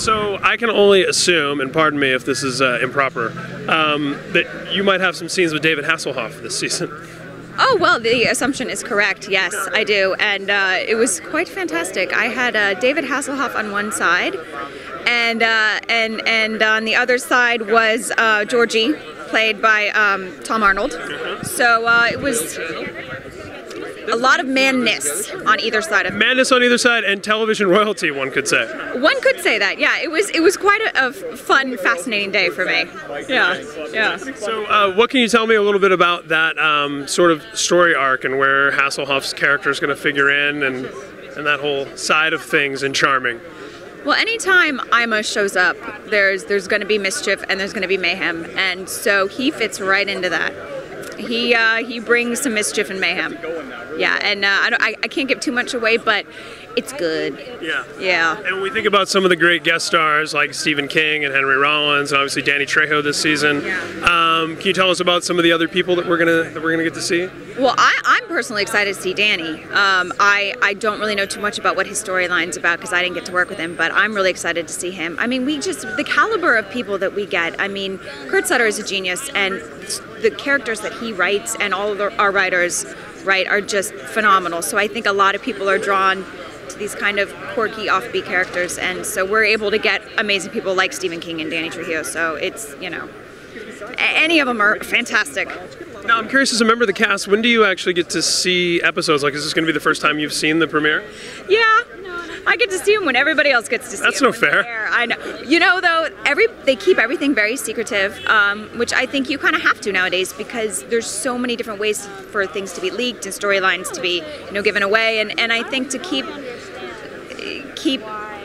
So I can only assume, and pardon me if this is improper, that you might have some scenes with David Hasselhoff this season. Oh, well, the assumption is correct. Yes, I do. And it was quite fantastic. I had David Hasselhoff on one side, and on the other side was Georgie, played by Tom Arnold. So it was a lot of manness on either side of it. Madness on either side, and television royalty, one could say. One could say that, yeah. It was quite a fun, fascinating day for me. Yeah. So what can you tell me a little bit about that sort of story arc and where Hasselhoff's character is going to figure in and that whole side of things in Charming? Well, anytime Ima shows up, there's going to be mischief and there's going to be mayhem, and so he fits right into that. He brings some mischief and mayhem. Yeah, and I can't give too much away, but it's good. Yeah. And when we think about some of the great guest stars like Stephen King and Henry Rollins, and obviously Danny Trejo this season, can you tell us about some of the other people that we're gonna get to see? Well, I'm personally excited to see Danny. I don't really know too much about what his storyline's about because I didn't get to work with him, but I'm really excited to see him. I mean, the caliber of people that we get. I mean, Kurt Sutter is a genius, and the characters that he writes and all of our writers write are just phenomenal. So I think a lot of people are drawn to these kind of quirky, offbeat characters, and so we're able to get amazing people like Stephen King and Danny Trejo. So it's, any of them are fantastic. Now, I'm curious, as a member of the cast, when do you actually get to see episodes? Like, is this going to be the first time you've seen the premiere? Yeah, I get to see them when everybody else gets to see them. That's no fair. I know. Though, they keep everything very secretive, which I think you kind of have to nowadays because there's so many different ways for things to be leaked and storylines to be, given away. And I think to keep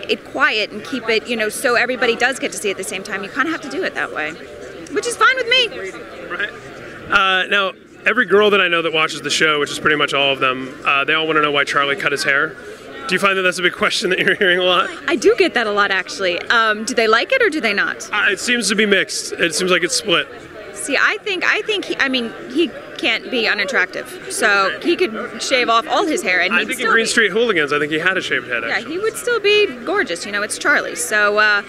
it quiet and keep it, so everybody does get to see it at the same time, you kind of have to do it that way, which is fine with me. Right. Now, every girl that I know that watches the show, which is pretty much all of them, they all want to know why Charlie cut his hair. Do you find that that's a big question that you're hearing a lot? I do get that a lot, actually. Do they like it or do they not? It seems to be mixed. It seems like it's split. See, I think he can't be unattractive, so he could shave off all his hair, and I think in Green Street Hooligans, I think he had a shaved head. Actually. Yeah, he would still be gorgeous. It's Charlie. So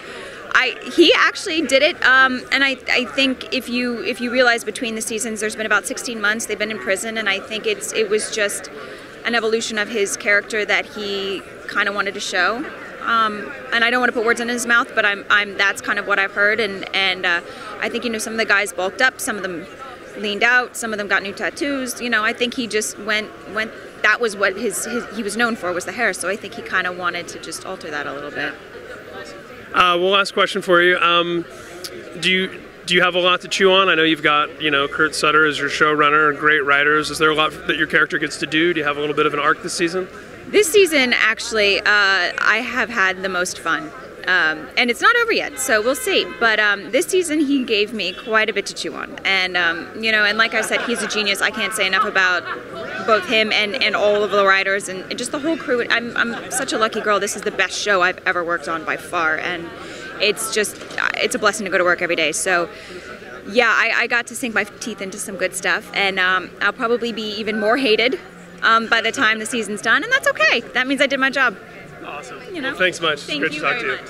he actually did it, and I think if you realize between the seasons, there's been about 16 months they've been in prison, and I think it was just an evolution of his character that he kind of wanted to show. And I don't want to put words in his mouth, but that's kind of what I've heard, and I think some of the guys bulked up, some of them leaned out, some of them got new tattoos. I think he just went. That was what he was known for, was the hair. So I think he kind of wanted to just alter that a little bit. Well, last question for you. Do you have a lot to chew on? I know you've got, Kurt Sutter as your showrunner, great writers. Is there a lot that your character gets to do? Do you have a little bit of an arc this season? This season, actually, I have had the most fun. And it's not over yet, so we'll see. But this season, he gave me quite a bit to chew on. And, and like I said, he's a genius. I can't say enough about both him and all of the writers and just the whole crew. I'm such a lucky girl. This is the best show I've ever worked on by far. And it's a blessing to go to work every day. So, yeah, I got to sink my teeth into some good stuff. And I'll probably be even more hated by the time the season's done. And that's okay. That means I did my job. Awesome. Well, thanks much. Thank Great you to talk very to you. much.